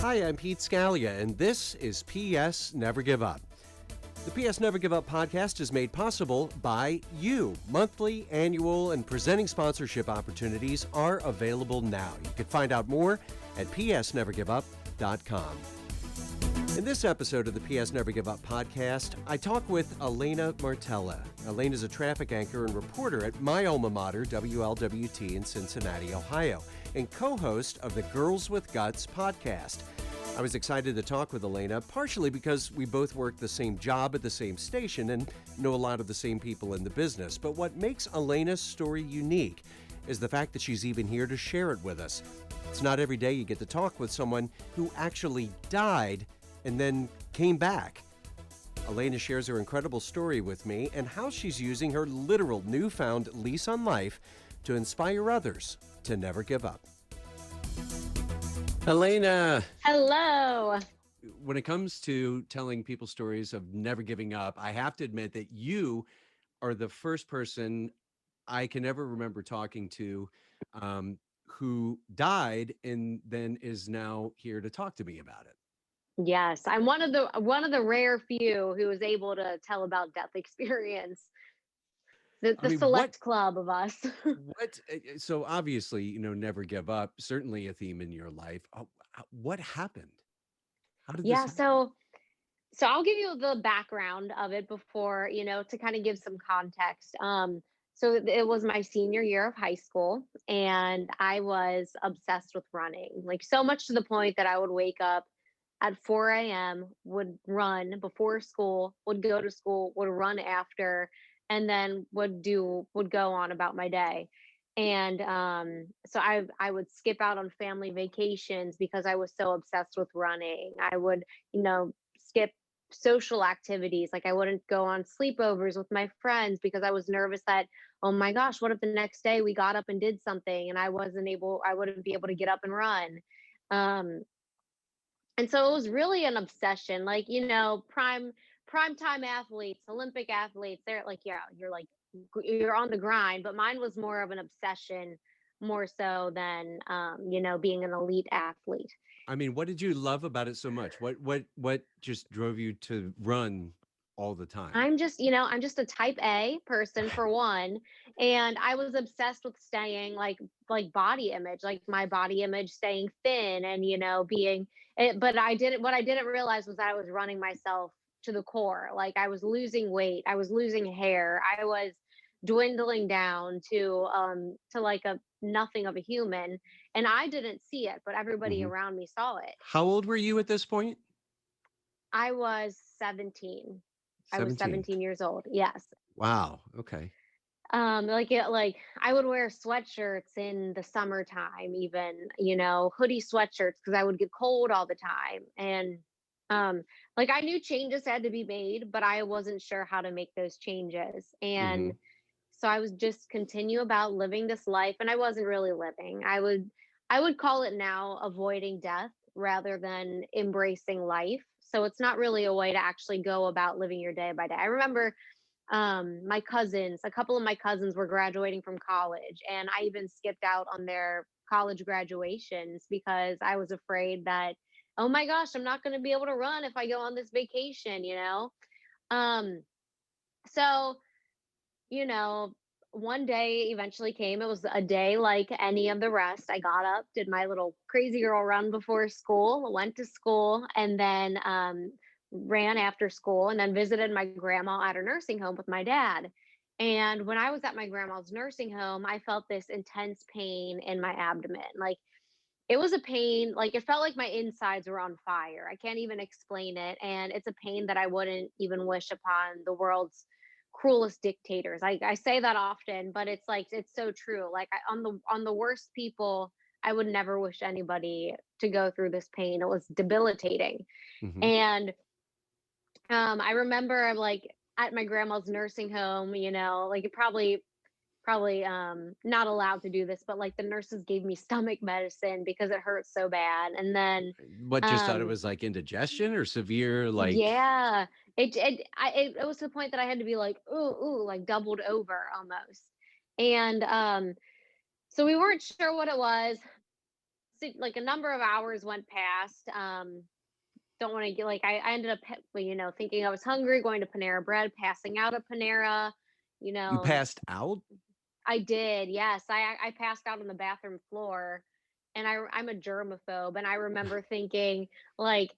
Hi, I'm Pete Scalia, and this is PS Never Give Up. The PS Never Give Up podcast is made possible by you. Monthly, annual, and presenting sponsorship opportunities are available now. You can find out more at psnevergiveup.com. In this episode of the PS Never Give Up podcast, I talk with Alanna Martella. Alanna is a traffic anchor and reporter at my alma mater, WLWT, in Cincinnati, Ohio, and co-host of the Girls with Guts podcast. I was excited to talk with Alanna, partially because we both work the same job at the same station and know a lot of the same people in the business. But what makes Alanna's story unique is the fact that she's even here to share it with us. It's not every day you get to talk with someone who actually died and then came back. Alanna shares her incredible story with me and how she's using her literal newfound lease on life to inspire others to never give up. Alanna. Hello. When it comes to telling people stories of never giving up, I have to admit that you are the first person I can ever remember talking to who died and then is now here to talk to me about it. Yes, I'm one of the rare few who was able to tell about death experience. The, I the mean, what select club of us. so obviously, never give up, certainly a theme in your life. What happened? How did this Yeah, happen? so I'll give you the background of it before, to kind of give some context. So it was my senior year of high school, and I was obsessed with running, like so much to the point that I would wake up at 4 a.m., would run before school, would go to school, would run after, and then would go on about my day. And so I would skip out on family vacations because I was so obsessed with running. I would, skip social activities. Like I wouldn't go on sleepovers with my friends because I was nervous that, oh my gosh, what if the next day we got up and did something and I wouldn't be able to get up and run. Um, and so it was really an obsession, like, prime time athletes, Olympic athletes, they're like, yeah, you're on the grind, but mine was more of an obsession, more so than being an elite athlete. I mean, what did you love about it so much? What just drove you to run all the time? I'm just a type A person for one, and I was obsessed with staying like body image, like my body image staying thin and being it, but what I didn't realize was that I was running myself to the core. Like I was losing weight, I was losing hair, I was dwindling down to like a nothing of a human, and I didn't see it, but everybody Hmm. around me saw it. How old were you at this point? I was 17. I was 17. 17 years old. Yes. Wow. Okay. Like I would wear sweatshirts in the summertime, even, hoodie sweatshirts because I would get cold all the time. And like I knew changes had to be made, but I wasn't sure how to make those changes. And Hmm. so I was just continue about living this life, and I wasn't really living. I would call it now avoiding death rather than embracing life. So it's not really a way to actually go about living your day by day. I remember my cousins, a couple of my cousins were graduating from college, and I even skipped out on their college graduations because I was afraid that, oh my gosh, I'm not going to be able to run if I go on this vacation. um so you know, one day eventually came. It was a day like any of the rest. I got up, did my little crazy girl run before school, went to school, and then ran after school, and then visited my grandma at her nursing home with my dad. And when I was at my grandma's nursing home, I felt this intense pain in my abdomen. Like it was a pain, like it felt like my insides were on fire. I can't even explain it. And it's a pain that I wouldn't even wish upon the world's cruelest dictators. I say that often, but it's like it's so true. Like on the worst people, I would never wish anybody to go through this pain. It was debilitating. Hmm. And I remember like at my grandma's nursing home, like it probably not allowed to do this, but like the nurses gave me stomach medicine because it hurt so bad. And then What, just thought it um was like indigestion or severe, like, yeah, it was to the point that I had to be like, ooh, like doubled over almost. And so we weren't sure what it was. like a number of hours went past. Don't want to get like I ended up, thinking I was hungry, going to Panera Bread, passing out at Panera. You You know, passed out? I did. Yes, I passed out on the bathroom floor, and I'm a germaphobe, and I remember thinking like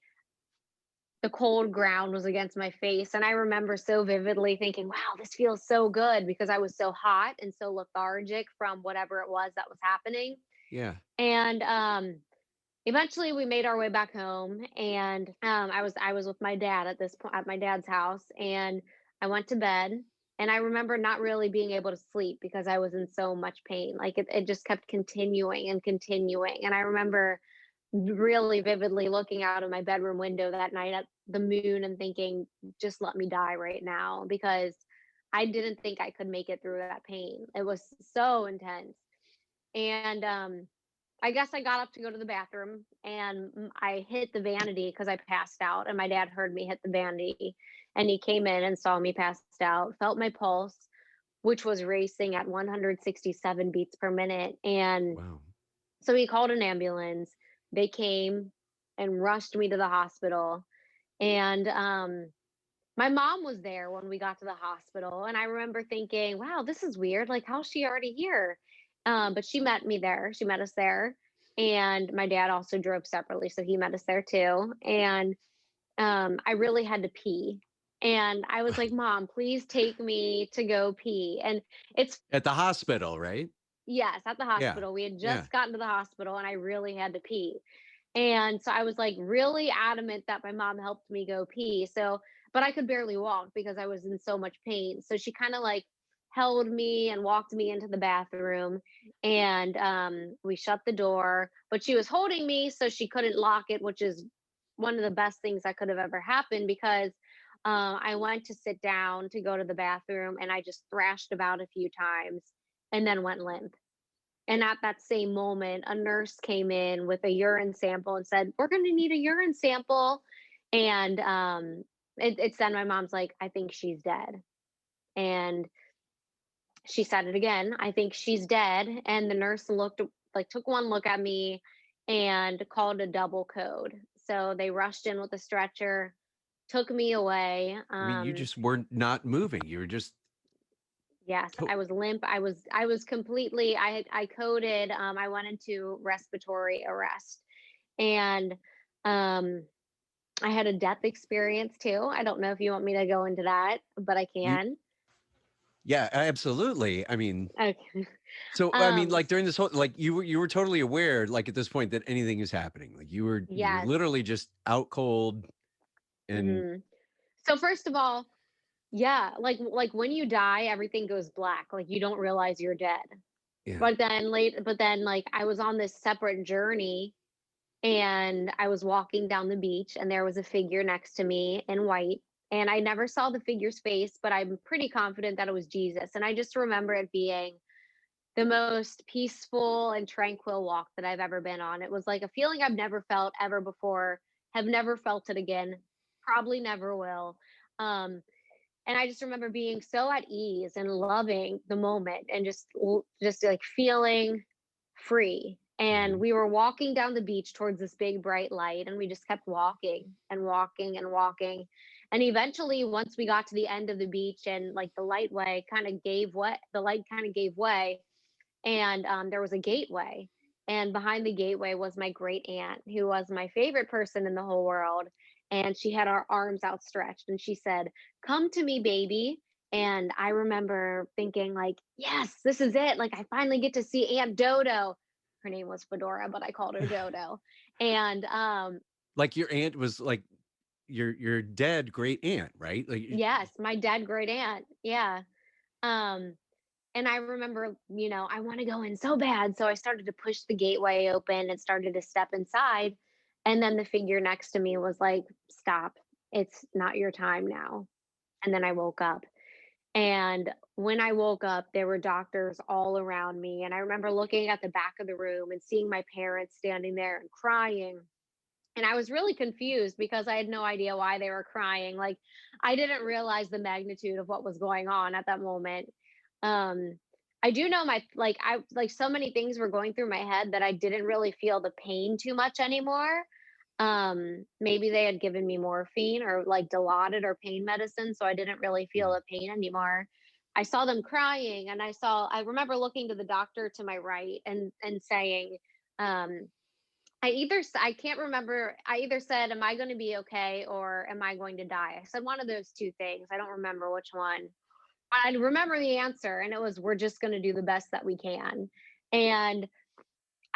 the cold ground was against my face, and I remember so vividly thinking, "Wow, this feels so good," because I was so hot and so lethargic from whatever it was that was happening. Yeah. And eventually we made our way back home, and I was with my dad at this point at my dad's house, and I went to bed, and I remember not really being able to sleep because I was in so much pain. Like it just kept continuing and continuing. And I remember really vividly looking out of my bedroom window that night at the moon and thinking, just let me die right now, because I didn't think I could make it through that pain. It was so intense. And I guess I got up to go to the bathroom, and I hit the vanity because I passed out, and my dad heard me hit the vanity, and he came in and saw me passed out, felt my pulse, which was racing at 167 beats per minute. And Wow. so he called an ambulance. They came and rushed me to the hospital. And my mom was there when we got to the hospital. And I remember thinking, wow, this is weird. Like, how's she already here? But she met me there. She met us there. And my dad also drove separately. So he met us there too. And I really had to pee. And I was like, Mom, please take me to go pee. And it's, At the hospital, right? yes, at the Yeah. hospital. We had Yeah. just gotten to the hospital, and I really had to pee. And so I was like really adamant that my mom helped me go pee. So, but I could barely walk because I was in so much pain. So she kind of like held me and walked me into the bathroom, and we shut the door, but she was holding me so she couldn't lock it, which is one of the best things that could have ever happened, because I went to sit down to go to the bathroom, and I just thrashed about a few times and then went limp. And at that same moment, a nurse came in with a urine sample and said, "We're going to need a urine sample." And it's then my mom's like, "I think she's dead." And she said it again, "I think she's dead." And the nurse looked, like, took one look at me and called a double code. So they rushed in with a stretcher, took me away. I mean, you just weren't not moving. You were just Yes, to- I was limp. I was completely, I coded, I went into respiratory arrest. And um I had a death experience too. I don't know if you want me to go into that, but I you can. yeah, absolutely. I mean, Okay. so I mean, Um like during this whole like you were totally aware, like at this point, that anything is happening. Like you were yes. literally just out cold and hmm So first of all, yeah, like when you die, everything goes black. Like you don't realize you're dead. yeah. But then like I was on this separate journey, and I was walking down the beach, and there was a figure next to me in white, and I never saw the figure's face, but I'm pretty confident that it was Jesus. And I just remember it being the most peaceful and tranquil walk that I've ever been on. It was like a feeling I've never felt ever before, have never felt it again, probably never will. Um, and I just remember being so at ease and loving the moment, and just like feeling free. And Mhm. we were walking down the beach towards this big bright light, and we just kept walking and walking and walking. And eventually, once we got to the end of the beach, and like the light kind of gave way, and there was a gateway. And behind the gateway was my great aunt, who was my favorite person in the whole world. And she had our arms outstretched, and she said, "Come to me, baby." And I remember thinking, like, yes, this is it. Like, I finally get to see Aunt Dodo. Her name was Fedora, but I called her Dodo. And Like your aunt was like your dead great aunt, right? Like yes, my dead great aunt. Yeah. Um, And I remember, I want to go in so bad. So I started to push the gateway open and started to step inside. And then the figure next to me was like, "Stop. It's not your time now." And then I woke up. And when I woke up, there were doctors all around me. And I remember looking at the back of the room and seeing my parents standing there and crying. And I was really confused because I had no idea why they were crying. Like, I didn't realize the magnitude of what was going on at that moment. Um, I do know I like so many things were going through my head that I didn't really feel the pain too much anymore. Maybe they had given me morphine or like Dilaudid or pain medicine, so I didn't really feel Mm. the pain anymore. I saw them crying, and I remember looking to the doctor to my right and saying, um, I can't remember. I either said, "Am I going to be okay?" or "Am I going to die?" I said one of those two things. I don't remember which one. I remember the answer, and it was, "We're just going to do the best that we can." And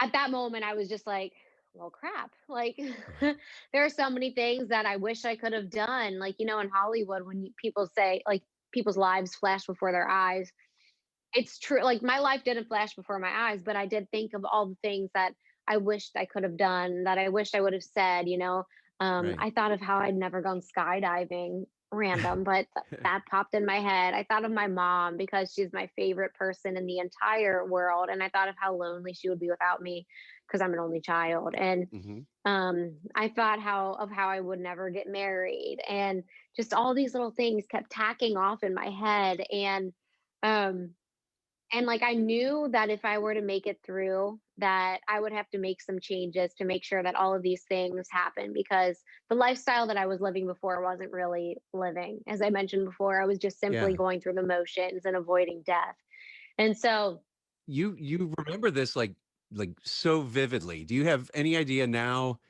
at that moment, I was just like, well, crap. Like, there are so many things that I wish I could have done. Like, in Hollywood, when people say, like, people's lives flash before their eyes, it's true. Like, my life didn't flash before my eyes, but I did think of all the things that I wished I could have done, that I wished I would have said. Right. I thought of how I'd never gone skydiving, random, but that popped in my head. I thought of my mom because she's my favorite person in the entire world. And I thought of how lonely she would be without me because I'm an only child. And Hmm. I thought how I would never get married. And just all these little things kept tacking off in my head. Um, and like I knew that if I were to make it through, that I would have to make some changes to make sure that all of these things happen, because the lifestyle that I was living before wasn't really living. As I mentioned before, I was just simply Yeah. going through the motions and avoiding death. And so You remember this like so vividly. Do you have any idea now?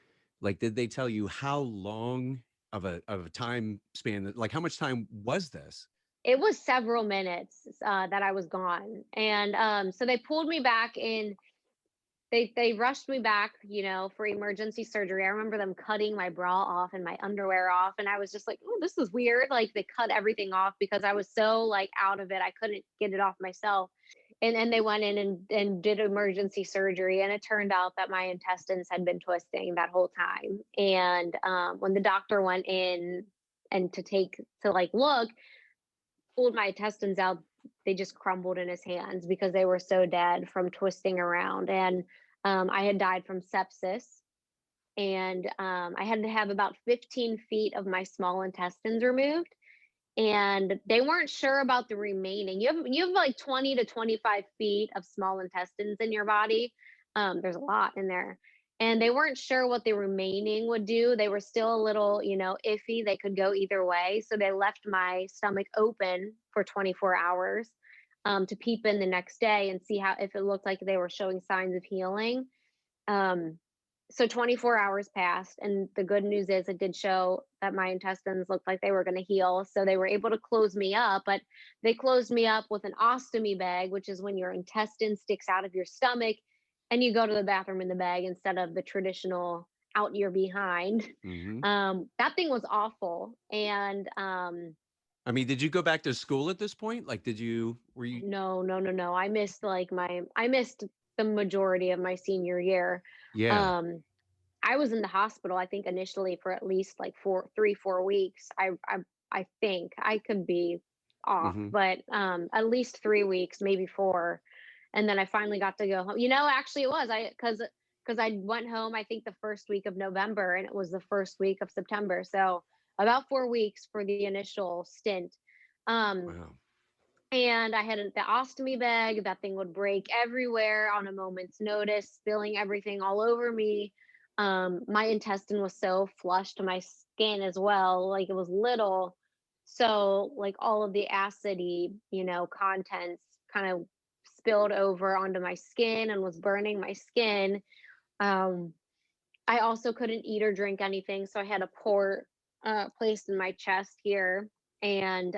Like, did they tell you how long of a time span that, like, how much time was this? it was several minutes that I was gone. And so they pulled me back in. They rushed me back, for emergency surgery. I remember them cutting my bra off and my underwear off, and I was just like, "Oh, this is weird." Like, they cut everything off because I was so, like, out of it, I couldn't get it off myself. And they went in and did emergency surgery, and it turned out that my intestines had been twisting that whole time. And, when the doctor went in and to, like, look, pulled my intestines out, they just crumbled in his hands because they were so dead from twisting around. And I had died from sepsis, and I had to have about 15 feet of my small intestines removed. And they weren't sure about the remaining. You have like 20 to 25 feet of small intestines in your body. There's a lot in there. And they weren't sure what the remaining would do. They were still a little, iffy. They could go either way. So they left my stomach open for 24 hours, to peep in the next day and see how, if it looked like they were showing signs of healing. Um, so 24 hours passed, and the good news is it did show that my intestines looked like they were going to heal. So they were able to close me up, but they closed me up with an ostomy bag, which is when your intestine sticks out of your stomach and you go to the bathroom in the bag instead of the traditional out your behind. Hmm. That thing was awful. And I mean, did you go back to school at this point? Like, were you? no, no, no, no. I missed the majority of my senior year. Yeah. Um, I was in the hospital, I think, initially for at least like 4 3 4 weeks. I think I could be off, Hmm. but at least 3 weeks, maybe four. And then I finally got to go home. Actually it was I because I went home, I think, the first week of November, and it was the first week of September. So about 4 weeks for the initial stint. Um Wow. and I had the ostomy bag. That thing would break everywhere on a moment's notice, spilling everything all over me. My intestine was so flush to my skin as well, like it was little. So, like, all of the acidy, contents kind of spilled over onto my skin and was burning my skin. Um, I also couldn't eat or drink anything, so I had a port placed in my chest here, and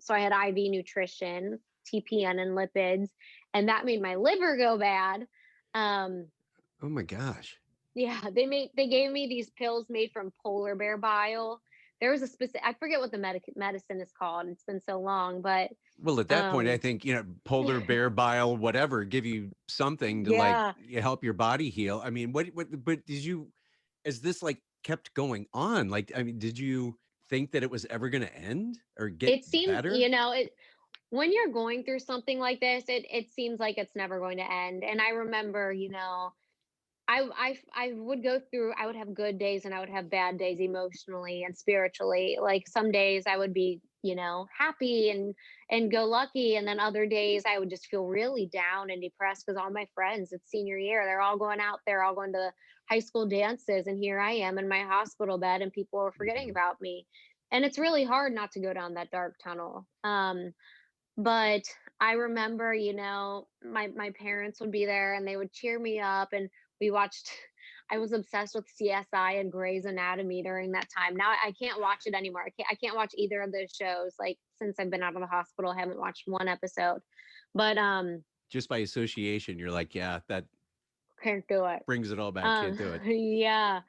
so I had IV nutrition, TPN, and lipids, and that made my liver go bad. Um, Oh my gosh. yeah, they gave me these pills made from polar bear bile. There was a specific, I forget what the medicine is called. It's been so long, but Well, at that point, I um, think, polar bear bile, whatever, give you something to, like, yeah, help your body heal. I mean, but as this, like, kept going on, like, I mean, did you think that it was ever going to end or get it seemed, better? when you're going through something like this, it seems like it's never going to end. And I remember, I would go through, I would have good days and I would have bad days emotionally and spiritually. Like some days I would be, happy and go lucky, and then other days I would just feel really down and depressed because all my friends, it's senior year, they're all going out there, all going to high school dances, and here I am in my hospital bed and people are forgetting Mhm. about me. And it's really hard not to go down that dark tunnel. But I remember, my parents would be there and they would cheer me up, and we watched I was obsessed with CSI and Grey's Anatomy during that time. Now I can't watch it anymore. I can't watch either of those shows. Like since I've been out of the hospital, I haven't watched one episode. But Just by association, you're like, yeah, that can't do it. brings it all back. Can't do it. Yeah.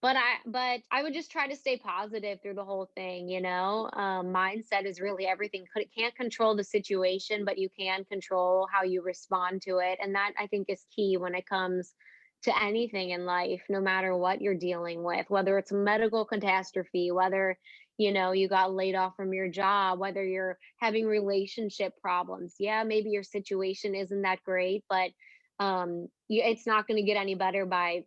But I would just try to stay positive through the whole thing, mindset is really everything. Can't control the situation, but you can control how you respond to it, and that I think is key when it comes to anything in life, no matter what you're dealing with, whether it's a medical catastrophe, whether you got laid off from your job, whether you're having relationship problems. Yeah, maybe your situation isn't that great, but it's not going to get any better by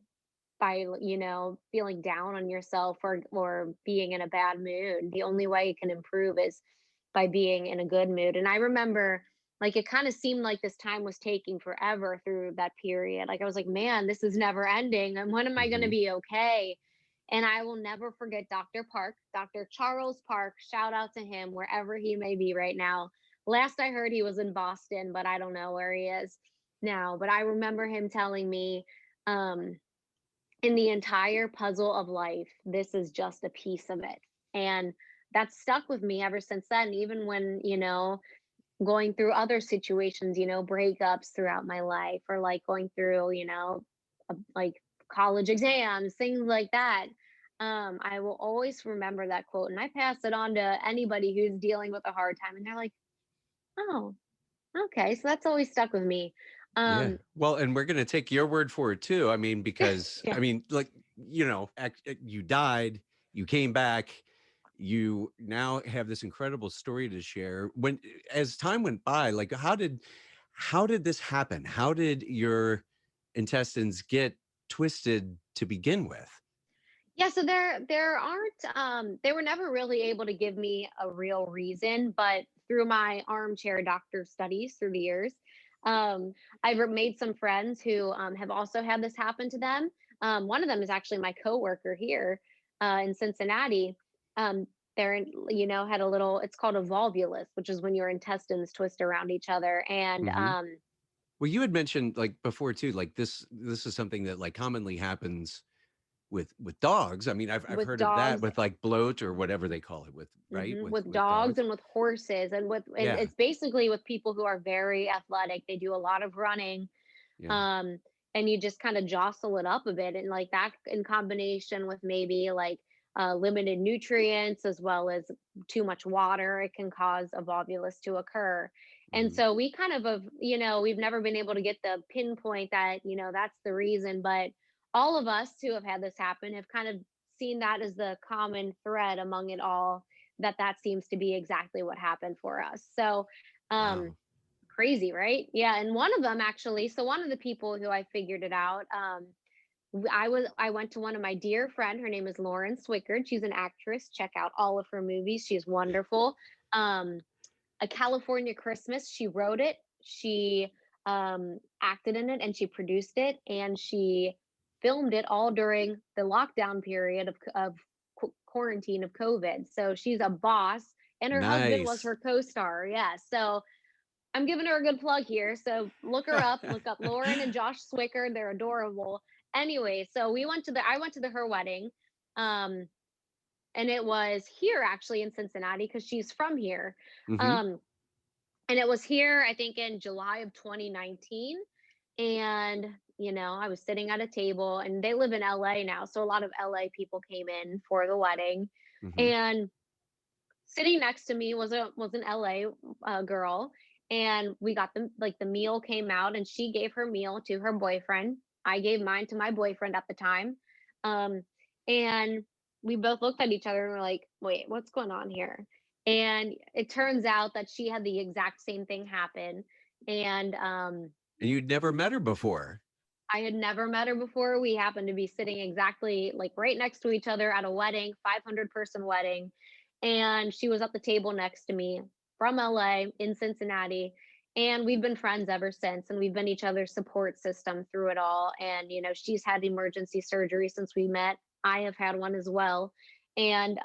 feeling down on yourself or being in a bad mood. The only way it can improve is by being in a good mood. And I remember, like, it kind of seemed like this time was taking forever through that period. Like I was like, man, this is never ending, and when am I going to Hmm. be okay? And I will never forget Dr. Park, Dr. Charles Park. Shout out to him wherever he may be right now. Last I heard, he was in Boston, but I don't know where he is now. But I remember him telling me, um, in the entire puzzle of life, this is just a piece of it. And that's stuck with me ever since then, even when, going through other situations, breakups throughout my life, or like going through, like college exams, things like that. I will always remember that quote, and I pass it on to anybody who's dealing with a hard time, and they're like, oh, okay. So that's always stuck with me. Yeah. Um, Well, and we're going to take your word for it too. I mean, because yeah. like, you died, you came back, you now have this incredible story to share. When, as time went by, like, how did this happen? How did your intestines get twisted to begin with? Yeah, so there aren't they were never really able to give me a real reason, but through my armchair doctor studies through the years, um, I've made some friends who have also had this happen to them. One of them is actually my coworker here in Cincinnati. Um, had a little. It's called a volvulus, which is when your intestines twist around each other, and Hmm. Well, you had mentioned like before too, like this is something that like commonly happens with dogs. I mean, I've with heard of that dogs. with like bloat or whatever they call it with, right? With With dogs dogs. and with horses, and Yeah. it's basically with people who are very athletic. They do a lot of running, Yeah. um, and you just kind of jostle it up a bit, and like that in combination with maybe like limited nutrients as well as too much water, it can cause a volvulus to occur. And Hmm. so we kind of have, we've never been able to get the pinpoint that that's the reason, but all of us who have had this happen have kind of seen that as the common thread among it all, that seems to be exactly what happened for us. So um Wow. crazy, right? Yeah, and one of them actually, so one of the people who I figured it out, I went to one of my dear friend, her name is Lauren Swickard. She's an actress. Check out all of her movies. She's wonderful. Um A California Christmas, she wrote it, she acted in it, and she produced it, and she filmed it all during the lockdown period of quarantine of COVID. So she's a boss, and her husband was Nice. her co-star. Yeah. So I'm giving her a good plug here. So look her up, look up Lauren and Josh Swicker. They're adorable. Anyway, so I went to her wedding. Um, and it was here actually in Cincinnati because she's from here. Hmm. Um, and it was here, I think, in July of 2019. And, I was sitting at a table, and they live in LA now. So a lot of LA people came in for the wedding. Hmm. And sitting next to me was an LA girl, and we got the meal came out, and she gave her meal to her boyfriend. I gave mine to my boyfriend at the time, um, and we both looked at each other and were like, "Wait, what's going on here?" And it turns out that she had the exact same thing happen, and And you'd never met her before. I had never met her before. We happened to be sitting exactly like right next to each other at a wedding, 500-person wedding. And she was at the table next to me from LA in Cincinnati. And we've been friends ever since. And we've been each other's support system through it all. And, she's had emergency surgery since we met. I have had one as well. And,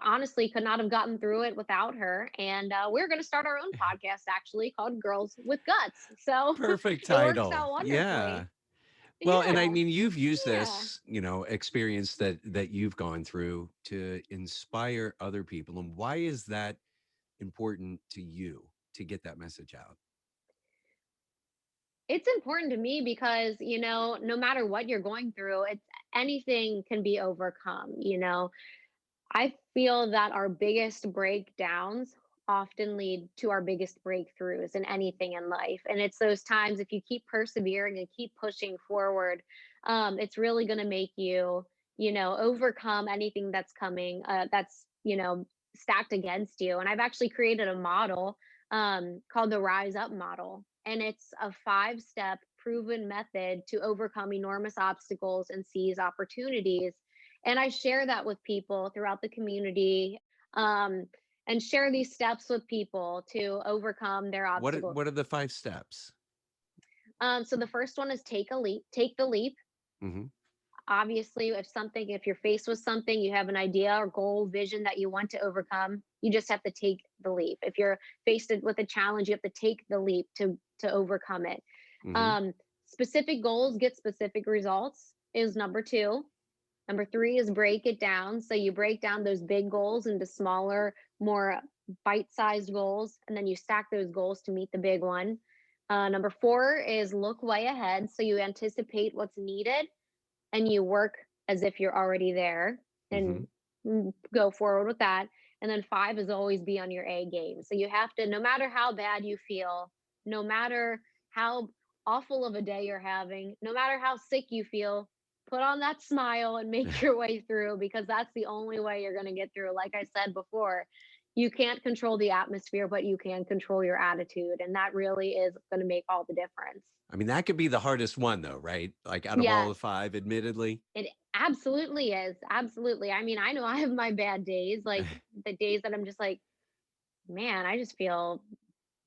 honestly could not have gotten through it without her. And we're going to start our own podcast actually called Girls with Guts. So Perfect it works title. out Yeah. wonderfully. Well, and I Yeah. mean, you've used Yeah. this, experience that you've gone through to inspire other people. And why is that important to you to get that message out? It's important to me because, no matter what you're going through, it's anything can be overcome. I feel that our biggest breakdowns often lead to our biggest breakthroughs in anything in life. And it's those times if you keep persevering and keep pushing forward, it's really going to make you, overcome anything that's coming, stacked against you. And I've actually created a model called the Rise Up model. And it's a 5-step proven method to overcome enormous obstacles and seize opportunities, and I share that with people throughout the community, um, and share these steps with people to overcome their What obstacles. what are the 5 steps? So the first one is take the leap. Hmm. Obviously, if you're faced with something, you have an idea or goal, vision that you want to overcome, you just have to take the leap. If you're faced with a challenge, you have to take the leap to overcome it. Hmm. Um, Specific goals get specific results is number two. Number three is break it down. So you break down those big goals into smaller, more bite sized goals, and then you stack those goals to meet the big one. Number four is look way ahead. So you anticipate what's needed and you work as if you're already there Hmm. and go forward with that. And then five is always be on your A game. So you have to, no matter how bad you feel, no matter how awful of a day you're having, no matter how sick you feel, put on that smile and make your way through because that's the only way you're going to get through. Like I said before, you can't control the atmosphere, but you can control your attitude. And that really is going to make all the difference. I mean, that could be the hardest one, though, right? Like out of all the Yes. five, admittedly. It absolutely is. Absolutely. I mean, I know I have my bad days, like the days that I'm just like, man, I just feel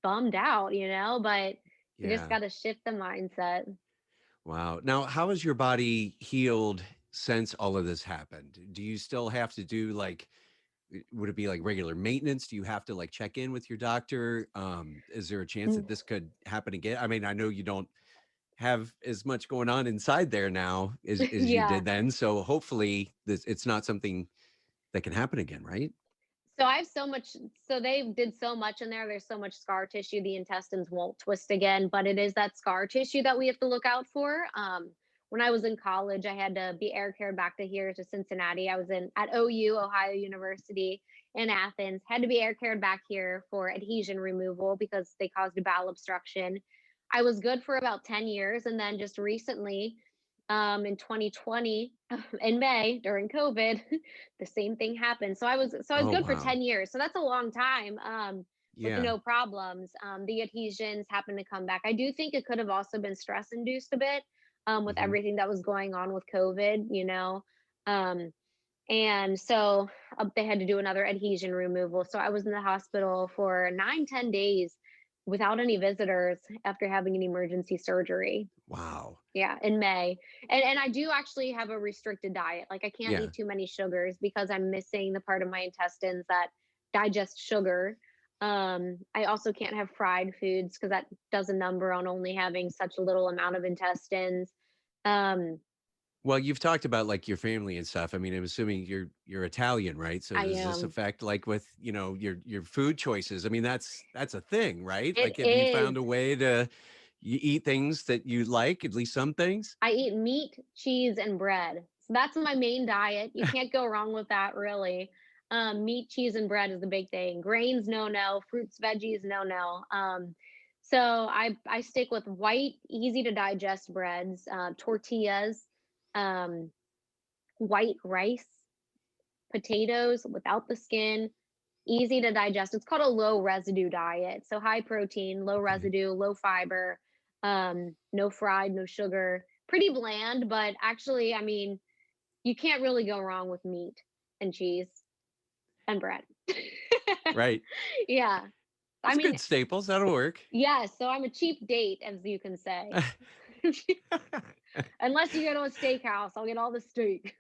bummed out, but you just Yeah. got to shift the mindset. Wow. Now, how has your body healed since all of this happened? Do you still have to do like, would it be like regular maintenance? Do you have to like check in with your doctor? Is there a chance that Mm, this could happen again? I mean, I know you don't have as much going on inside there now as you yeah. did then. So hopefully this it's not something that can happen again, right? So I have so much, so they did so much in there. There's so much scar tissue. The intestines won't twist again, but it is that scar tissue that we have to look out for. When I was in college, I had to be air cared back to here to Cincinnati. I was at OU, Ohio University in Athens, had to be air cared back here for adhesion removal because they caused a bowel obstruction. I was good for about 10 years. And then just recently, in 2020, in May during COVID, the same thing happened. So I was Oh good for wow. 10 years. So that's a long time with Yeah. no problems. The adhesions happened to come back. I do think it could have also been stress induced a bit with Hmm. everything that was going on with COVID. Um, and so they had to do another adhesion removal. So I was in the hospital for 9, 10 days without any visitors after having an emergency surgery. Wow. Yeah, in May. And I do actually have a restricted diet. Like I can't Yeah. eat too many sugars because I'm missing the part of my intestines that digest sugar. I also can't have fried foods because that does a number on only having such a little amount of intestines. Um, Well, you've talked about like your family and stuff. I mean, I'm assuming you're Italian, right? So I does this am. affect like with, your food choices? I mean, that's a thing, right? It Like have you is. found a way to you eat things that you like, at least some things? I eat meat, cheese, and bread. So that's my main diet. You can't go wrong with that, really. Meat, cheese, and bread is the big thing. Grains, no, no. Fruits, veggies, no, no. So I stick with white, easy to digest breads, tortillas, um, white rice, potatoes without the skin, easy to digest. It's called a low residue diet. So high protein, low Okay. residue, low fiber. No fried, no sugar. Pretty bland, but actually, I mean, you can't really go wrong with meat and cheese and bread. Right. Yeah. I That's mean, good staples. That'll work. yeah, so I'm a cheap date, as you can say. Unless you go to a steakhouse, I'll get all the steak.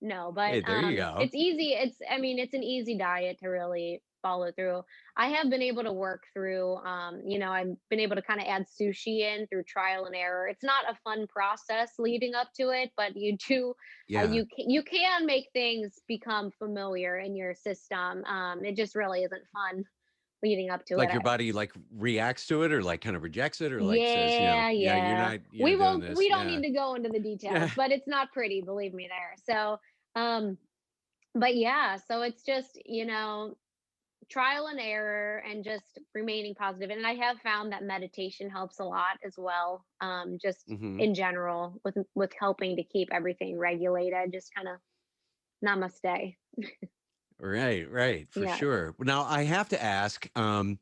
No, but Hey, there you go. it's easy. I mean, it's an easy diet to really follow through. I have been able to work through, I've been able to kind of add sushi in through trial and error. It's not a fun process leading up to it, but you do, Yeah. you can make things become familiar in your system. It just really isn't fun leading up to it. Like your body like reacts to it or like kind of rejects it or like says, Yeah, yeah, yeah. you're doing We this. don't Yeah. need to go into the Yeah. details, but it's not pretty, believe me there. So, um, but yeah, so it's just, trial and error and just remaining positive. And I have found that meditation helps a lot as well. Just Hmm. in general with helping to keep everything regulated, just kind of namaste. Right, right, for Yeah. sure. Now I have to ask, I'm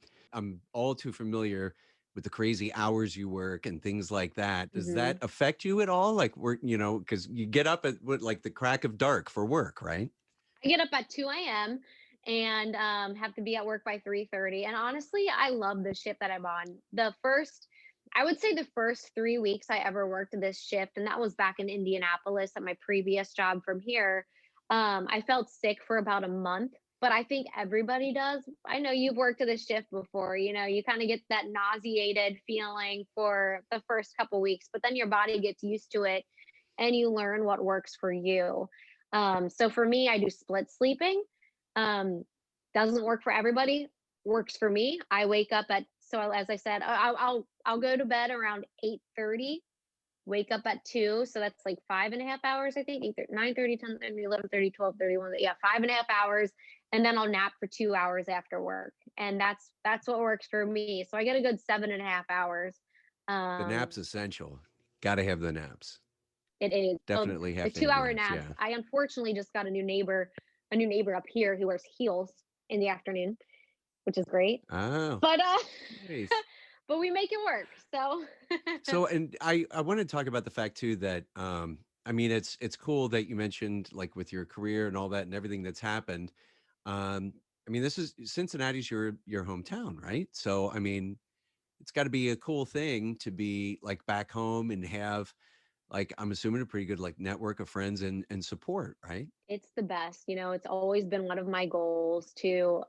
all too familiar with the crazy hours you work and things like that. Does that hmm affect you at all? Like work, because you get up at what, like the crack of dark for work, right? I get up at 2 a.m. and have to be at work by 3:30. And honestly, I love the shift that I'm on. I would say the first 3 weeks I ever worked this shift, and that was back in Indianapolis at my previous job from here. I felt sick for about a month, but I think everybody does. I know you've worked at this shift before. You kind of get that nauseated feeling for the first couple weeks, but then your body gets used to it and you learn what works for you. So for me, I do split sleeping. Um, doesn't work for everybody. Works for me. I wake up at so as I said, I'll go to bed around 8:30. Wake up at 2, so that's like 5.5 hours, I think. 8, 9:30, 10:30, 11:30, 12:30, 1. Yeah, 5.5 hours, and then I'll nap for 2 hours after work, and that's what works for me. So I get a good 7.5 hours. The Um, nap's essential. Got to have the naps. It is. So Definitely the have to have the 2 hour naps. naps. Yeah. I unfortunately just got a new neighbor up here who wears heels in the afternoon, which is great. Oh, But nice. but we make it work. So So, and I want to talk about the fact too that I mean it's cool that you mentioned like with your career and all that and everything that's happened. Um, I mean, this is Cincinnati's your hometown, right? So, I mean, it's got to be a cool thing to be like back home and have like I'm assuming a pretty good like network of friends and support, right? it's the best. It's always been one of my goals to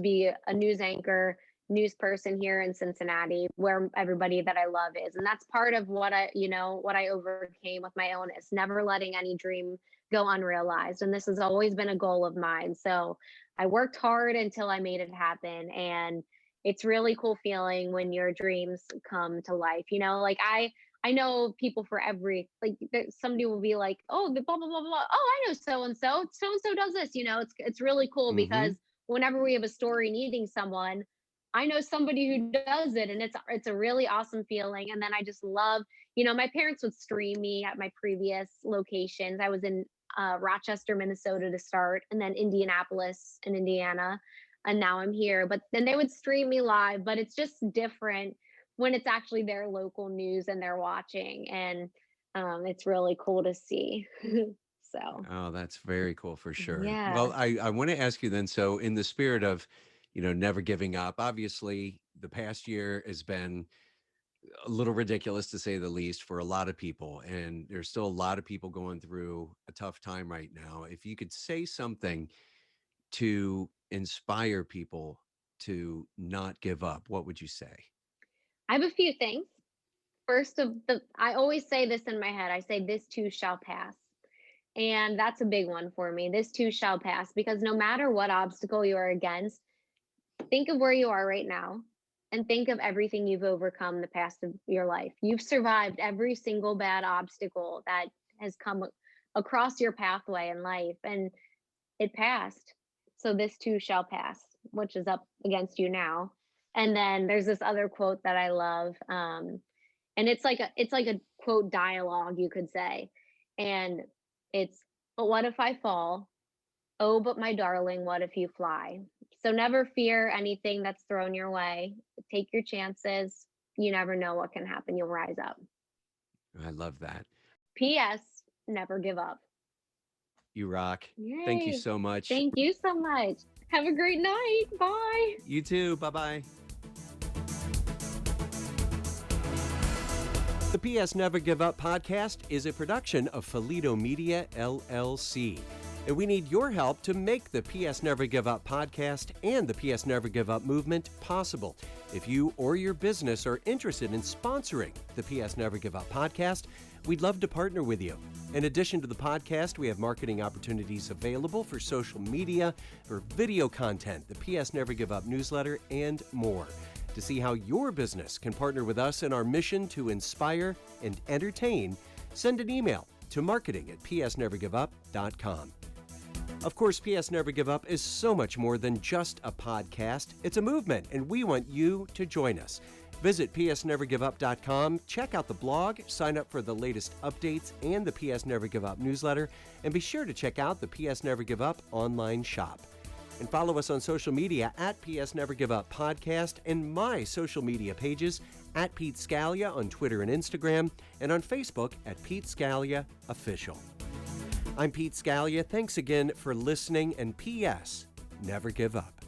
be a news anchor, news person here in Cincinnati, where everybody that I love is, and that's part of what I overcame with my illness, never letting any dream go unrealized, and this has always been a goal of mine. So I worked hard until I made it happen, and it's really cool feeling when your dreams come to life. Like I know people for every like somebody will be like, oh, the blah blah blah blah. Oh, I know so and so. So and so does this. It's really cool Mm-hmm. because whenever we have a story needing someone, I know somebody who does it, and it's a really awesome feeling. And then I just love, my parents would stream me at my previous locations. I was in Rochester, Minnesota to start, and then Indianapolis in Indiana, and now I'm here. But then they would stream me live, but it's just different when it's actually their local news and they're watching, and it's really cool to see. So Oh, that's very cool for sure. yeah. Well, I want to ask you then, so in the spirit of, never giving up, obviously the past year has been a little ridiculous to say the least for a lot of people. And there's still a lot of people going through a tough time right now. If you could say something to inspire people to not give up, what would you say? I have a few things. First of the I always say this in my head. I say this too shall pass. And that's a big one for me. This too shall pass because no matter what obstacle you are against, think of where you are right now and think of everything you've overcome the past of your life. You've survived every single bad obstacle that has come across your pathway in life, and it passed. So this too shall pass, which is up against you now. And then there's this other quote that I love. And it's like a quote dialogue, you could say. And it's, but what if I fall? Oh, but my darling, what if you fly? So never fear anything that's thrown your way. Take your chances. you never know what can happen. You'll rise up. I love that. P.S. Never give up. You rock. Thank you Yay. so much. Thank you so much. Have a great night. Bye. You too. Bye-bye. The PS Never Give Up podcast is a production of Felito Media, LLC. And we need your help to make the PS Never Give Up podcast and the PS Never Give Up movement possible. If you or your business are interested in sponsoring the PS Never Give Up podcast, we'd love to partner with you. In addition to the podcast, we have marketing opportunities available for social media, for video content, the PS Never Give Up newsletter, and more. To see how your business can partner with us in our mission to inspire and entertain, send an email to marketing@psnevergiveup.com. Of course, PS Never Give Up is so much more than just a podcast. It's a movement, and we want you to join us. Visit psnevergiveup.com, check out the blog, sign up for the latest updates and the PS Never Give Up newsletter, and be sure to check out the PS Never Give Up online shop. And follow us on social media at PS Never Give Up Podcast and my social media pages at Pete Scalia on Twitter and Instagram, and on Facebook at Pete Scalia Official. I'm Pete Scalia. Thanks again for listening, and PS Never Give Up.